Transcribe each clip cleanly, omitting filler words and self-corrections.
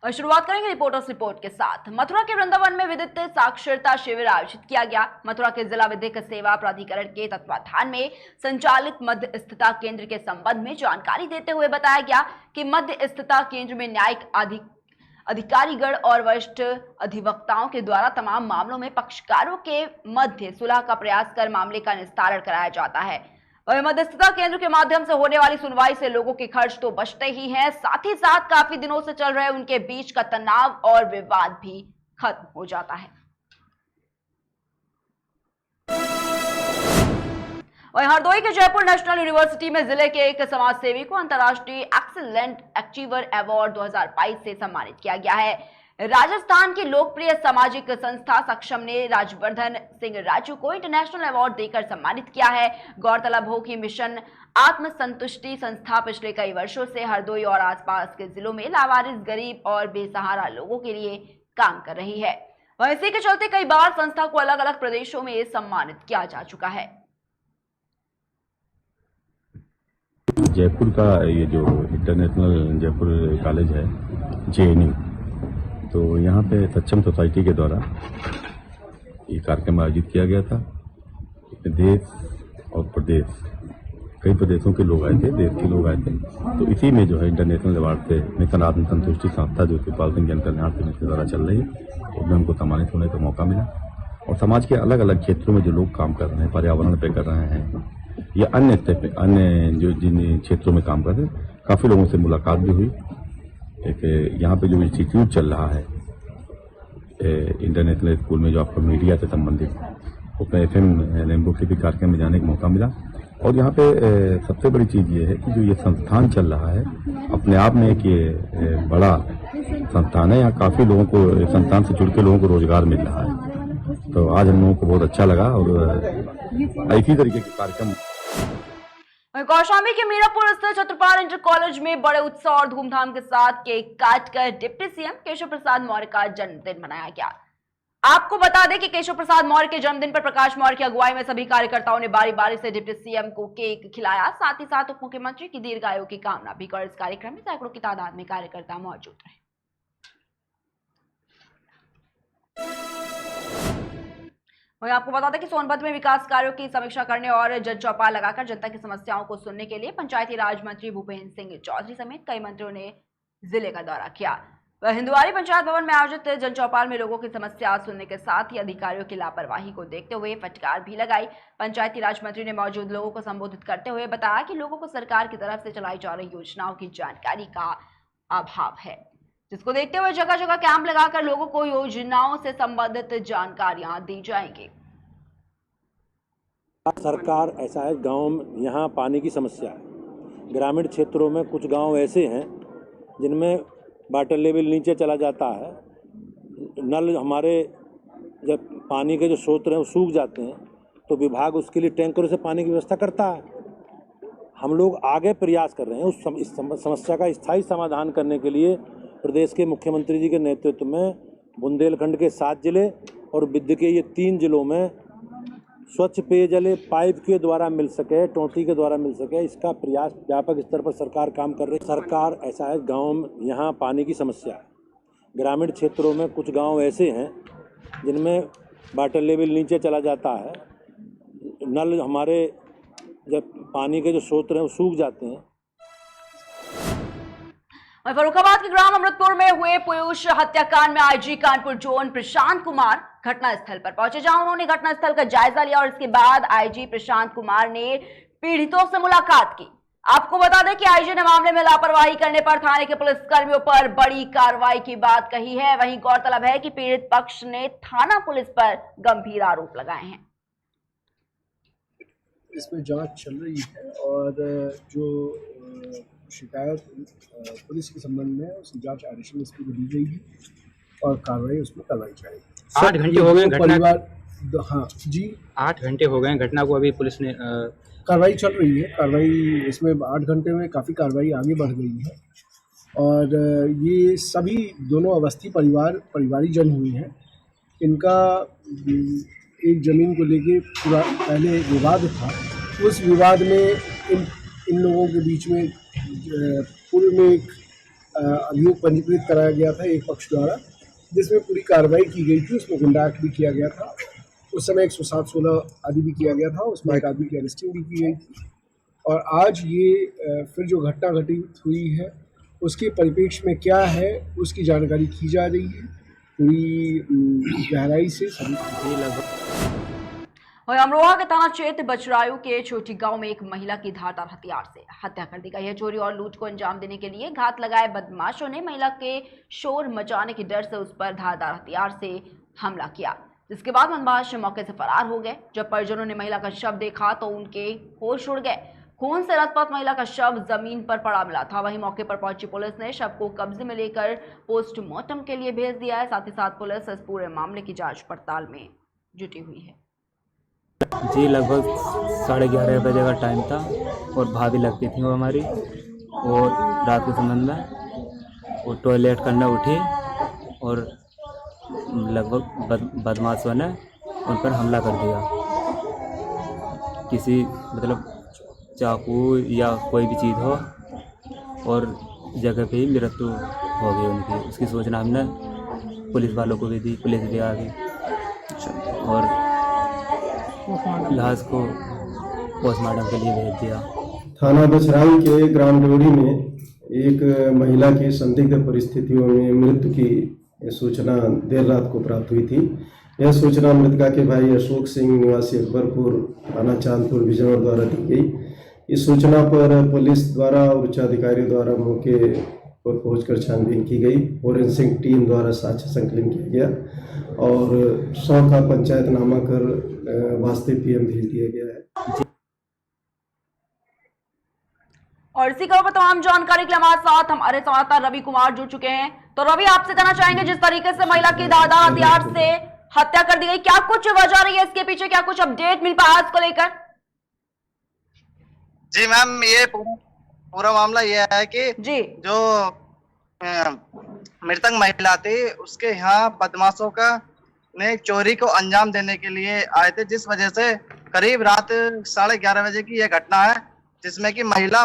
और शुरुआत करेंगे रिपोर्टर्स रिपोर्ट के साथ। मथुरा के वृंदावन में विधिक साक्षरता शिविर आयोजित किया गया। मथुरा के जिला विधिक सेवा प्राधिकरण के तत्वाधान में संचालित मध्यस्थता केंद्र के संबंध में जानकारी देते हुए बताया गया कि मध्यस्थता केंद्र में न्यायिक अधिकारीगण और वरिष्ठ अधिवक्ताओं के द्वारा तमाम मामलों में पक्षकारों के मध्य सुलह का प्रयास कर मामले का निस्तारण कराया जाता है। वहीं मध्यस्थता केंद्र के माध्यम से होने वाली सुनवाई से लोगों के खर्च तो बचते ही हैं, साथ ही साथ काफी दिनों से चल रहे उनके बीच का तनाव और विवाद भी खत्म हो जाता है। वहीं हरदोई के जयपुर नेशनल यूनिवर्सिटी में जिले के एक समाज सेवी को अंतर्राष्ट्रीय एक्सीलेंट अचीवर अवार्ड 2022 से सम्मानित किया गया है। राजस्थान की लोकप्रिय सामाजिक संस्था सक्षम ने राजवर्धन सिंह राजू को इंटरनेशनल अवार्ड देकर सम्मानित किया है। गौरतलब हो कि मिशन आत्म संतुष्टि संस्था पिछले कई वर्षों से हरदोई और आसपास के जिलों में लावारिस, गरीब और बेसहारा लोगों के लिए काम कर रही है। वहीं इसी के चलते कई बार संस्था को अलग अलग प्रदेशों में सम्मानित किया जा चुका है। जयपुर का ये जो इंटरनेशनल जयपुर कॉलेज है JNU, तो यहाँ पे सक्षम सोसाइटी के द्वारा ये कार्यक्रम आयोजित किया गया था। देश और प्रदेश, कई प्रदेशों के लोग आए थे, देश के लोग आए थे। तो इसी में जो है इंटरनेशनल अवार्ड से मिशन आत्म संतुष्टि संस्था जो कृपाल सिंह जन कल्याण समिति के द्वारा चल रही है, उसमें हमको सम्मानित होने का मौका मिला। और समाज के अलग अलग क्षेत्रों में जो लोग काम कर रहे हैं, पर्यावरण पे कर रहे हैं या अन्य जो जिन क्षेत्रों में काम कर रहे हैं, काफ़ी लोगों से मुलाकात भी हुई। एक यहाँ पे जो इंस्टीट्यूट चल रहा है इंटरनेशनल स्कूल में, जो आपको मीडिया से संबंधित, उसमें FM रेनबो के भी कार्यक्रम में जाने का मौका मिला। और यहाँ पे सबसे बड़ी चीज़ ये है कि जो ये संस्थान चल रहा है अपने आप में एक ये बड़ा संस्थान है। यहाँ काफ़ी लोगों को, संस्थान से जुड़ के लोगों को रोजगार मिल रहा है। तो आज हम लोगों को बहुत अच्छा लगा और इसी तरीके के कार्यक्रम। कौशाम्बी के मीरापुर स्थित छत्रपाल इंटर कॉलेज में बड़े उत्साह और धूमधाम के साथ केक काटकर डिप्टी सीएम केशव प्रसाद मौर्य का जन्मदिन मनाया गया। आपको बता दें कि केशव प्रसाद मौर्य के जन्मदिन पर प्रकाश मौर्य की अगुवाई में सभी कार्यकर्ताओं ने बारी बारी से डिप्टी सीएम को केक खिलाया। साथ ही साथ उप मुख्यमंत्री की दीर्घायु की कामना भी कर इस कार्यक्रम में सैकड़ों की तादाद में कार्यकर्ता मौजूद रहे। वहीं आपको बता दें कि सोनभद्र में विकास कार्यों की समीक्षा करने और जन चौपाल लगाकर जनता की समस्याओं को सुनने के लिए पंचायती राज मंत्री भूपेन्द्र सिंह चौधरी समेत कई मंत्रियों ने जिले का दौरा किया। वह हिंदुआरी पंचायत भवन में आयोजित जन चौपाल में लोगों की समस्या सुनने के साथ ही अधिकारियों की लापरवाही को देखते हुए फटकार भी लगाई। पंचायती राज मंत्री ने मौजूद लोगों को संबोधित करते हुए बताया कि लोगों को सरकार की तरफ से चलाई जा रही योजनाओं की जानकारी का अभाव है, जिसको देखते हुए जगह जगह कैंप लगाकर लोगों को योजनाओं से संबंधित जानकारियां दी जाएंगी। सरकार ऐसा है, गांव यहाँ पानी की समस्या है। ग्रामीण क्षेत्रों में कुछ गांव ऐसे हैं जिनमें वाटर लेवल नीचे चला जाता है। नल हमारे जब पानी के जो स्रोत हैं वो सूख जाते हैं, तो विभाग उसके लिए टैंकरों से पानी की व्यवस्था करता है। हम लोग आगे प्रयास कर रहे हैं इस समस्या का स्थायी समाधान करने के लिए। प्रदेश के मुख्यमंत्री जी के नेतृत्व में बुंदेलखंड के 7 जिले और विद्य के ये 3 जिलों में स्वच्छ पेयजल पाइप के द्वारा मिल सके, टोंटी के द्वारा मिल सके, इसका प्रयास व्यापक स्तर पर सरकार काम कर रही है। सरकार ऐसा है, गांव यहाँ पानी की समस्या है। ग्रामीण क्षेत्रों में कुछ गांव ऐसे हैं जिनमें वाटर लेवल नीचे चला जाता है। नल हमारे जब पानी के जो स्रोत हैं वो सूख जाते हैं। फर्रुखाबाद के ग्राम अमृतपुर में हुए पीयूष हत्याकांड में आईजी कानपुर जोन प्रशांत कुमार घटनास्थल पर पहुंचे, जहां उन्होंने घटनास्थल का जायजा लिया और इसके बाद आईजी प्रशांत कुमार ने पीड़ितों से मुलाकात की। आपको बता दें कि आईजी ने मामले में लापरवाही करने पर थाने के पुलिसकर्मियों पर बड़ी कार्रवाई की बात कही है। वहीं गौरतलब है कि पीड़ित पक्ष ने थाना पुलिस पर गंभीर आरोप लगाए हैं। इसमें जांच चल रही है और जो शिकायत पुलिस के संबंध में उसकी जांच एडिशनल एसपी को दी जाएगी और कार्रवाई उसमें करवाई जाएगी। 8 घंटे हो गए घटना। हाँ जी, 8 घंटे हो गए घटना को, अभी पुलिस ने कार्रवाई चल रही है। कार्रवाई इसमें 8 घंटे में काफ़ी कार्रवाई आगे बढ़ गई है और ये सभी दोनों अवस्थी परिवारी जन हुई हैं। इनका एक ज़मीन को लेके पूरा पहले विवाद था। उस विवाद में इन लोगों के बीच में पूर्व में एक अभियोग पंजीकृत कराया गया था एक पक्ष द्वारा, जिसमें पूरी कार्रवाई की गई थी। उसमें गुंडा एक्ट भी किया गया था, उस समय 107-16 आदि भी किया गया था, उसमें एक आदमी की अरेस्टिंग भी की गई थी। और आज ये फिर जो घटना घटित हुई है उसके परिप्रेक्ष्य में क्या है उसकी जानकारी की जा रही है पूरी गहराई से सभी लगभग और अमरोहा के थाना क्षेत्र बचरायू के छोटी गांव में एक महिला की धारदार हथियार से हत्या कर दी गई है। चोरी और लूट को अंजाम देने के लिए घात लगाए बदमाशों ने महिला के शोर मचाने के डर से उस पर धारदार हथियार से हमला किया, जिसके बाद बदमाश मौके से फरार हो गए। जब परिजनों ने महिला का शव देखा तो उनके होश उड़ गए। खून से लथपथ महिला का शव जमीन पर पड़ा मिला था। वहीं मौके पर पहुंची पुलिस ने शव को कब्जे में लेकर पोस्टमार्टम के लिए भेज दिया है। साथ ही साथ पुलिस इस पूरे मामले की जांच पड़ताल में जुटी हुई है। जी लगभग 11:30 बजे का टाइम था और भाभी लगती थी वो हमारी, और रात के संबंध में वो टॉयलेट करने उठी और लगभग बदमाशों ने उन पर हमला कर दिया। किसी मतलब चाकू या कोई भी चीज़ हो, और जगह पे ही मृत्यु हो गई उनकी। उसकी सूचना हमने पुलिस वालों को भी दी, पुलिस भी आ गई और लाश को पोस्टमार्टम के लिए भेज दिया। थाना बचराई के ग्राम डोरी में एक महिला की संदिग्ध परिस्थितियों में मृत्यु की सूचना देर रात को प्राप्त हुई थी। यह सूचना मृतका के भाई अशोक सिंह निवासी अकबरपुर थाना चांदपुर बिजनौर द्वारा दी गई। इस सूचना पर पुलिस द्वारा और उच्चाधिकारियों द्वारा मौके पर पहुंचकर छानबीन की गई। फोरेंसिक टीम द्वारा साक्ष्य संकलन किया गया और 100 का पंचायतनामा कर वास्ते पीएम भेज दिया गया है। और इसी खबर पर तमाम जानकारी के लिए हमारे साथ हमारे संवाददाता रवि कुमार जुड़ चुके हैं। तो रवि, आपसे जानना चाहेंगे, जिस तरीके से महिला की धारदार हथियार से हत्या कर दी गई, क्या कुछ वजह रही है इसके पीछे, क्या कुछ अपडेट मिल पाया इसको लेकर? जी मैम, ये पूरा मामला ये है कि जी जो मृतक महिला थी उसके यहाँ बदमाशों का ने चोरी को अंजाम देने के लिए आए थे, जिस वजह से करीब रात 11:30 बजे की यह घटना है, जिसमें कि महिला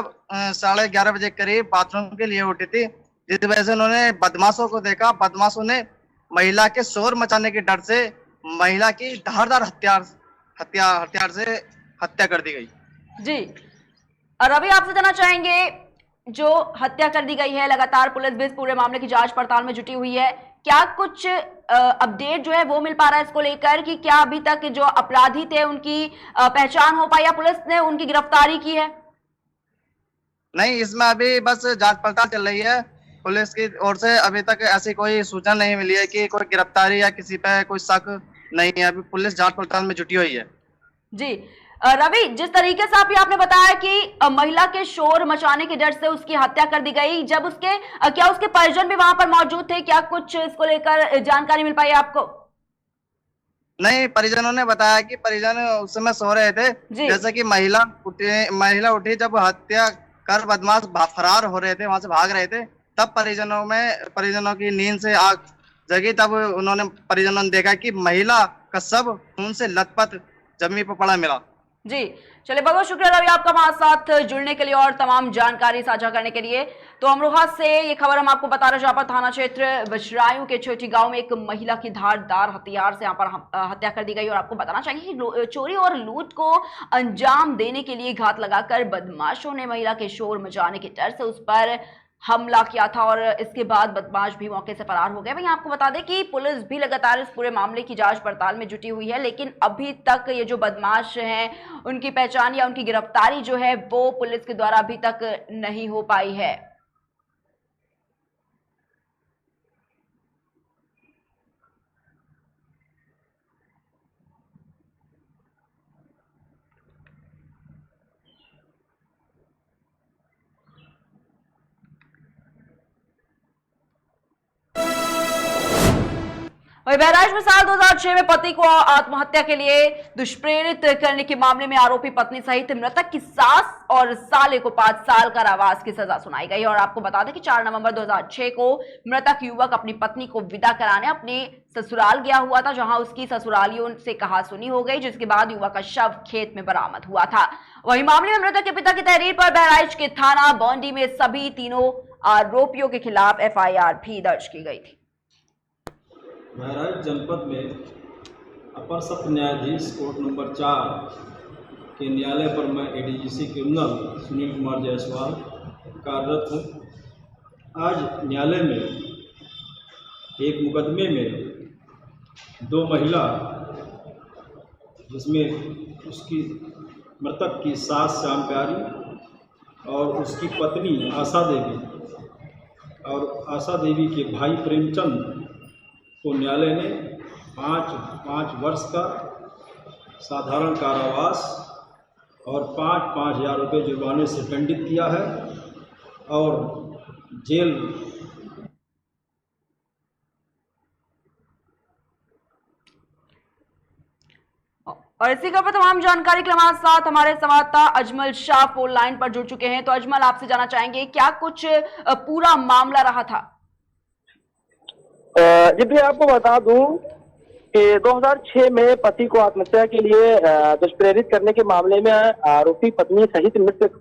11:30 बजे करीब बाथरूम के लिए उठी थी, जिस वजह से उन्होंने बदमाशों को देखा। बदमाशों ने महिला के शोर मचाने के डर से महिला की धारदार हथियार से हत्या कर दी गई। जी रवि, आपसे जानना चाहेंगे, जो हत्या कर दी गई है, लगातार पुलिस भी इस पूरे मामले की जांच पड़ताल में जुटी हुई है, क्या कुछ अपडेट जो है वो मिल पा रहा है इसको लेकर कि क्या अभी तक जो अपराधी थे उनकी पहचान हो पाई या पुलिस ने उनकी गिरफ्तारी की है? नहीं, इसमें अभी बस जांच पड़ताल चल रही है। पुलिस की ओर से अभी तक ऐसी कोई सूचना नहीं मिली है कि कोई गिरफ्तारी या किसी पे कोई शक नहीं है। अभी पुलिस जांच पड़ताल में जुटी हुई है। जी रवि, जिस तरीके से आपने बताया कि महिला के शोर मचाने के डर से उसकी हत्या कर दी गई, जब उसके क्या उसके परिजन भी वहां पर मौजूद थे, क्या कुछ इसको लेकर जानकारी मिल पाई आपको? नहीं, परिजनों ने बताया कि परिजन उस समय सो रहे थे। जैसे कि महिला उठी जब हत्या कर बदमाश फरार हो रहे थे, वहां से भाग रहे थे, तब परिजनों की नींद से आग जगी। तब परिजनों ने देखा कि महिला का शव खून से लथपथ जमीन पर पड़ा मिला। जी चलिए, बहुत बहुत शुक्रिया रवि आपका हमारे साथ जुड़ने के लिए और तमाम जानकारी साझा करने के लिए। तो अमरोहा से ये खबर हम आपको बता रहे, जहाँ पर थाना क्षेत्र बचरायू के छोटी गांव में एक महिला की धारदार हथियार से यहाँ पर हत्या कर दी गई। और आपको बताना चाहिए कि चोरी और लूट को अंजाम देने के लिए घात लगाकर बदमाशों ने महिला के शोर मचाने के डर से उस पर हमला किया था और इसके बाद बदमाश भी मौके से फरार हो गए। वहीं आपको बता दें कि पुलिस भी लगातार इस पूरे मामले की जांच पड़ताल में जुटी हुई है, लेकिन अभी तक ये जो बदमाश हैं उनकी पहचान या उनकी गिरफ्तारी जो है वो पुलिस के द्वारा अभी तक नहीं हो पाई है। वही बहराइच में साल 2006 में पति को आत्महत्या के लिए दुष्प्रेरित करने के मामले में आरोपी पत्नी सहित मृतक की सास और साले को 5 साल कारावास की सजा सुनाई गई। और आपको बता दें कि 4 नवंबर 2006 को मृतक युवक अपनी पत्नी को विदा कराने अपने ससुराल गया हुआ था, जहां उसकी ससुरालियों से कहासुनी हो गई, जिसके बाद युवक का शव खेत में बरामद हुआ था। वही मामले में मृतक के पिता की तहरीर पर बहराइच के थाना बॉन्डी में सभी तीनों आरोपियों के खिलाफ FIR भी दर्ज की गई थी। बहराइच जनपद में अपर सत्र न्यायाधीश कोर्ट नंबर 4 के न्यायालय पर मैं ADGC क्रिमिनल सुनील कुमार जायसवाल कार्यरत हूँ। आज न्यायालय में एक मुकदमे में 2 महिला, जिसमें उसकी मृतक की सास श्याम प्यारी और उसकी पत्नी आशा देवी और आशा देवी के भाई प्रेमचंद को न्यायालय ने 5 वर्ष का साधारण कारावास और 5-5 हज़ार रुपये जुर्माने से दंडित किया है और जेल और इसी खबर पर तमाम जानकारी के हमारे साथ हमारे संवाददाता अजमल शाह फोन लाइन पर जुड़ चुके हैं। तो अजमल, आपसे जानना चाहेंगे क्या कुछ पूरा मामला रहा था? जी भी आपको बता दूं कि 2006 में पति को आत्महत्या के लिए दुष्प्रेरित करने के मामले में आरोपी पत्नी सहित मृतक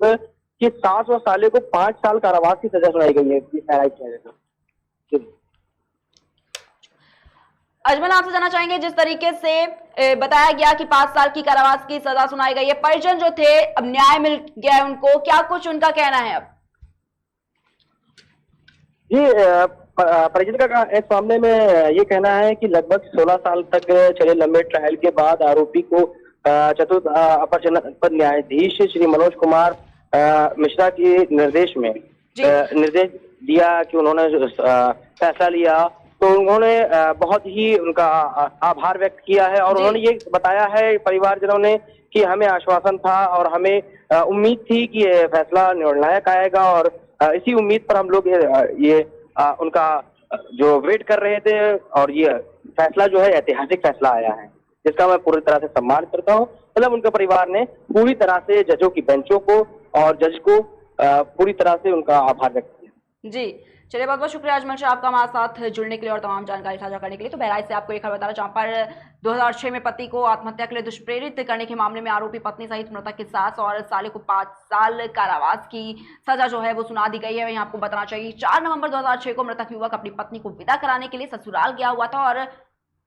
की सास और साले को 5 साल कारावास की सजा सुनाई गई है। अजमल, आपसे जानना चाहेंगे जिस तरीके से बताया गया कि 5 साल की कारावास की सजा सुनाई गई है, परिजन जो थे अब न्याय मिल गया है उनको, क्या कुछ उनका कहना है? अब जी परिजन का इस मामले में ये कहना है कि लगभग 16 साल तक चले लंबे ट्रायल के बाद आरोपी को चतुर्थ अपर जनपद न्यायाधीश श्री मनोज कुमार मिश्रा के निर्देश दिया कि उन्होंने फैसला लिया, तो उन्होंने बहुत ही उनका आभार व्यक्त किया है और उन्होंने ये बताया है परिवारजनों ने कि हमें आश्वासन था और हमें उम्मीद थी कि ये फैसला निर्णायक आएगा और इसी उम्मीद पर हम लोग ये उनका जो वेट कर रहे थे और ये फैसला जो है ऐतिहासिक फैसला आया है, जिसका मैं पूरी तरह से सम्मान करता हूँ। मतलब उनके परिवार ने पूरी तरह से जजों की बेंचों को और जज को पूरी तरह से उनका आभार व्यक्त किया। जी चलिए, बहुत बहुत शुक्रिया अजमल शाह आपका हमारे साथ जुड़ने के लिए और तमाम जानकारी साझा करने के लिए। तो बहराइच से आपको एक खबर बता रहा जहाँ पर 2006 में पति को आत्महत्या के लिए दुष्प्रेरित करने के मामले में आरोपी पत्नी सहित मृतक की सास और साले को 5 साल कारावास की सजा जो है वो सुना दी गई है। वहीं आपको बताना चाहिए 4 नवंबर 2006 को मृतक युवक अपनी पत्नी को विदा कराने के लिए ससुराल गया हुआ था और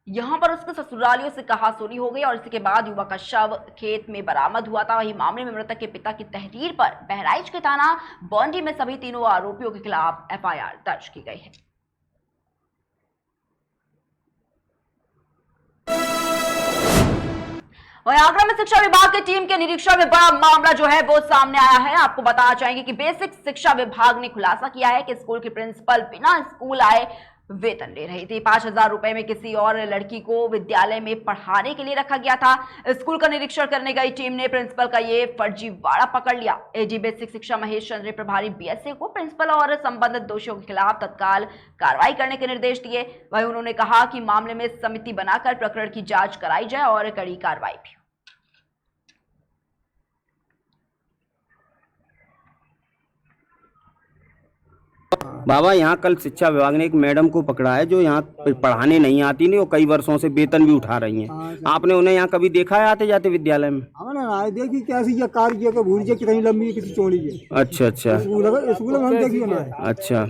यहाँ पर उसके ससुरालियों से कहासुनी हो गई और इसके बाद युवक का शव खेत में बरामद हुआ था। वही मामले में मृतक के पिता की तहरीर पर बहराइच के थाना बॉन्डी में सभी तीनों आरोपियों के खिलाफ FIR दर्ज की गई है। वहीं आगरा में शिक्षा विभाग की टीम के निरीक्षण में बड़ा मामला जो है वो सामने आया है। आपको बताना चाहेंगे कि बेसिक शिक्षा विभाग ने खुलासा किया है कि स्कूल की प्रिंसिपल बिना स्कूल आए वेतन ले रही थी। 5,000 रुपए में किसी और लड़की को विद्यालय में पढ़ाने के लिए रखा गया था। स्कूल का निरीक्षण करने गई टीम ने प्रिंसिपल का ये फर्जीवाड़ा पकड़ लिया। AG बेसिक शिक्षा महेश चंद्र प्रभारी BSA को प्रिंसिपल और संबंधित दोषियों के खिलाफ तत्काल कार्रवाई करने के निर्देश दिए। वहीं उन्होंने कहा कि मामले में समिति बनाकर प्रकरण की जांच कराई जाए और कड़ी कार्रवाई भी। बाबा, यहाँ कल शिक्षा विभाग ने एक मैडम को पकड़ा है जो यहाँ पढ़ाने नहीं आती नहीं और कई वर्षों से वेतन भी उठा रही हैं। आपने उन्हें यहाँ कभी देखा है आते जाते विद्यालय में? हमने देखी कैसी ये कार की के भूरी कितनी लंबी है कितनी चौड़ी है। अच्छा, स्कूल में हम देखिए ना। अच्छा,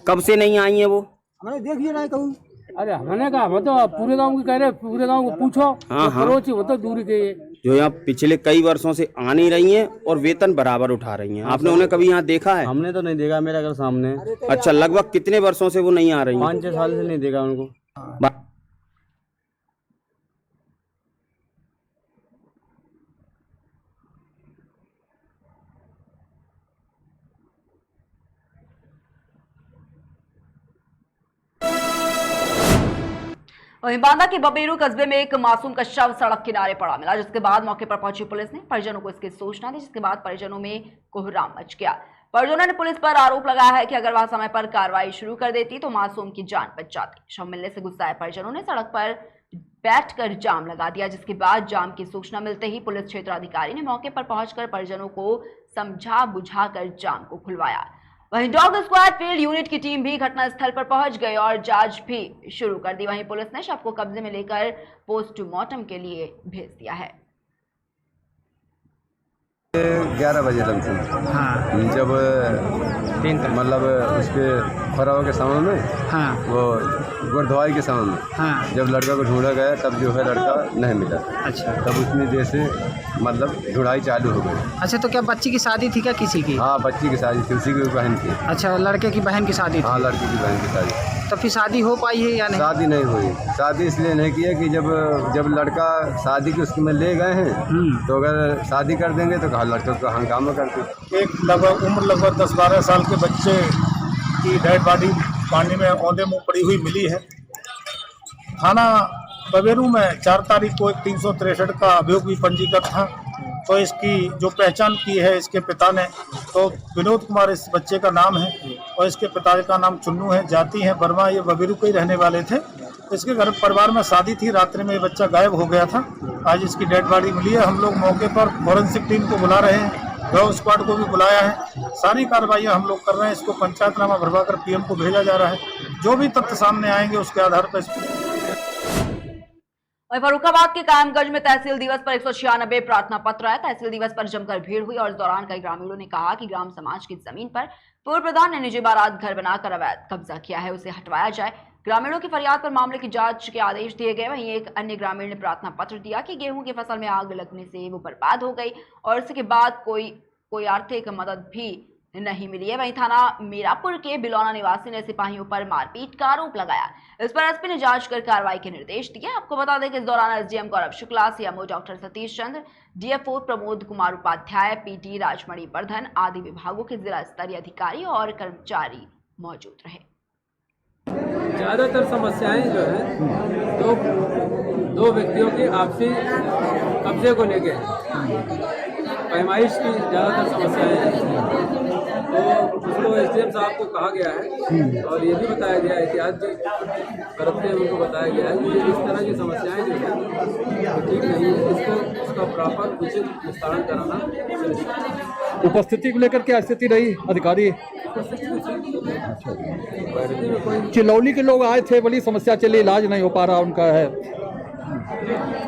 कब से नहीं आई है वो? हमने देखिए ना कहूँ। अरे हमने कहा वो तो पूरे गांव की कह रहे, पूरे गांव को पूछो। हाँ, वो तो दूर के जो यहाँ पिछले कई वर्षों से आ नहीं रही हैं और वेतन बराबर उठा रही हैं। आपने उन्हें कभी यहाँ देखा है? हमने तो नहीं देखा, मेरा घर सामने। अच्छा, लगभग कितने वर्षों से वो नहीं आ रही हैं? 5-6 साल से नहीं देखा उनको। वहीं बांदा के बबेरू कस्बे में एक मासूम का शव सड़क किनारे पड़ा मिला, जिसके बाद मौके पर पहुंची पुलिस ने परिजनों को इसकी सूचना दी, जिसके बाद परिजनों में कोहराम मच गया। परिजनों ने पुलिस पर आरोप लगाया है कि अगर वह समय पर कार्रवाई शुरू कर देती तो मासूम की जान बच जाती। शव मिलने से गुस्साए परिजनों ने सड़क पर बैठकर जाम लगा दिया, जिसके बाद जाम की सूचना मिलते ही पुलिस क्षेत्र अधिकारी ने मौके पर पहुंचकर परिजनों को समझा बुझाकर जाम को खुलवाया। वहीं डॉग स्क्वाड फील्ड यूनिट की टीम भी घटनास्थल पर पहुंच गई और जांच भी शुरू कर दी। वहीं पुलिस ने शव को कब्जे में लेकर पोस्टमार्टम के लिए भेज दिया है। 11 बजे लमसम। हाँ जब मतलब उसके फराव के समय में, हाँ वो गुरुद्वारे के समय में, हाँ जब लड़का को ढूंढा गया तब जो है लड़का नहीं मिला। अच्छा तब उतनी देर से मतलब ढूंढाई चालू हो गई। अच्छा, तो क्या बच्ची की शादी थी क्या किसी की? हाँ, बच्ची की शादी थी, उसी की बहन की। अच्छा, लड़के की बहन की शादी थी। हाँ, लड़की की बहन की शादी। तो फिर शादी हो पाई है या नहीं? शादी नहीं हुई। शादी इसलिए नहीं की है कि जब लड़का शादी के उसमें ले गए हैं, तो अगर शादी कर देंगे तो कहा लड़के को हंगामा करते। एक उम्र लगभग 10-12 साल के बच्चे की डेड बॉडी पानी में औंधे मुँह पड़ी हुई मिली है। थाना बबेरू में 4 तारीख को एक 363 का अभियोग भी पंजीकृत था। तो इसकी जो पहचान की है इसके पिता ने, तो विनोद कुमार इस बच्चे का नाम है और इसके पिता का नाम चुन्नू है, जाति है बर्मा। ये बबेरू के ही रहने वाले थे। इसके घर परिवार में शादी थी, रात्रि में ये बच्चा गायब हो गया था। आज इसकी डेड बॉडी मिली है। हम लोग मौके पर फॉरेंसिक टीम को बुला रहे हैं, गौ स्क्वाड को भी बुलाया है। सारी कार्रवाइयाँ हम लोग कर रहे हैं। इसको पंचायतनामा भरवाकर पीएम को भेजा जा रहा है। जो भी तथ्य सामने आएंगे उसके आधार पर वहीं फर्रुखाबाद के कायमगंज में तहसील दिवस पर 196 प्रार्थना पत्र आए। तहसील दिवस पर जमकर भीड़ हुई और इस दौरान कई ग्रामीणों ने कहा कि ग्राम समाज की जमीन पर पूर्व प्रधान ने निजी बारात घर बनाकर अवैध कब्जा किया है, उसे हटवाया जाए। ग्रामीणों की फरियाद पर मामले की जांच के आदेश दिए गए। वहीं एक अन्य ग्रामीण ने प्रार्थना पत्र दिया कि गेहूं की फसल में आग लगने से वो बर्बाद हो गई और इसके बाद कोई आर्थिक मदद भी नहीं मिली है। वहीं थाना मीरापुर के बिलौना निवासी ने सिपाहियों पर मारपीट का आरोप लगाया। इस पर एसपी ने जांच कर कार्रवाई के निर्देश दिए। आपको बता दें कि इस दौरान एसडीएम गौरव Shukla, CMO doctor Satish Chandra, DFO Pramod Kumar Upadhyay, PT Rajmani Vardhan आदि विभागों के जिला स्तरीय अधिकारी और कर्मचारी मौजूद रहे। ज़्यादातर समस्याएं जो है दो व्यक्तियों के आपसी कब्जे को लेके पैमाइश की ज़्यादातर समस्याएं हैं। तो उसको एसडीएम साहब को कहा गया है और ये भी बताया गया है कि आज तरफ से उनको बताया गया है कि इस तरह की समस्याएं जो है ठीक नहीं है, इसका प्रॉपर उचित निस्तारण कराना। उपस्थिति को लेकर क्या स्थिति रही अधिकारी? चिलौली के लोग आए थे, बड़ी समस्या चली, इलाज नहीं हो पा रहा उनका है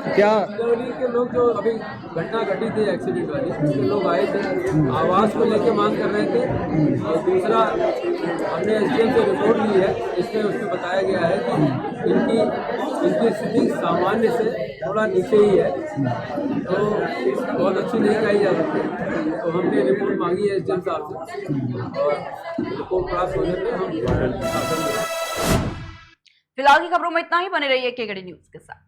क्या? चिलौली के लोग जो अभी घटना घटी थी एक्सीडेंट वाली, उसके लोग आए थे, आवास को लेके मांग कर रहे थे। और दूसरा हमने एसडीएम से रिपोर्ट ली है, उसमें बताया गया है कि इनकी स्थिति सामान्य से थोड़ा नीचे ही है, तो बहुत अच्छी नहीं कही जा सकती। तो हमने रिपोर्ट मांगी है एसडीएम साहब से और रिपोर्ट प्राप्त होने पर हम फिलहाल की खबरों में इतना ही। बने रहिए केकेडी न्यूज के साथ।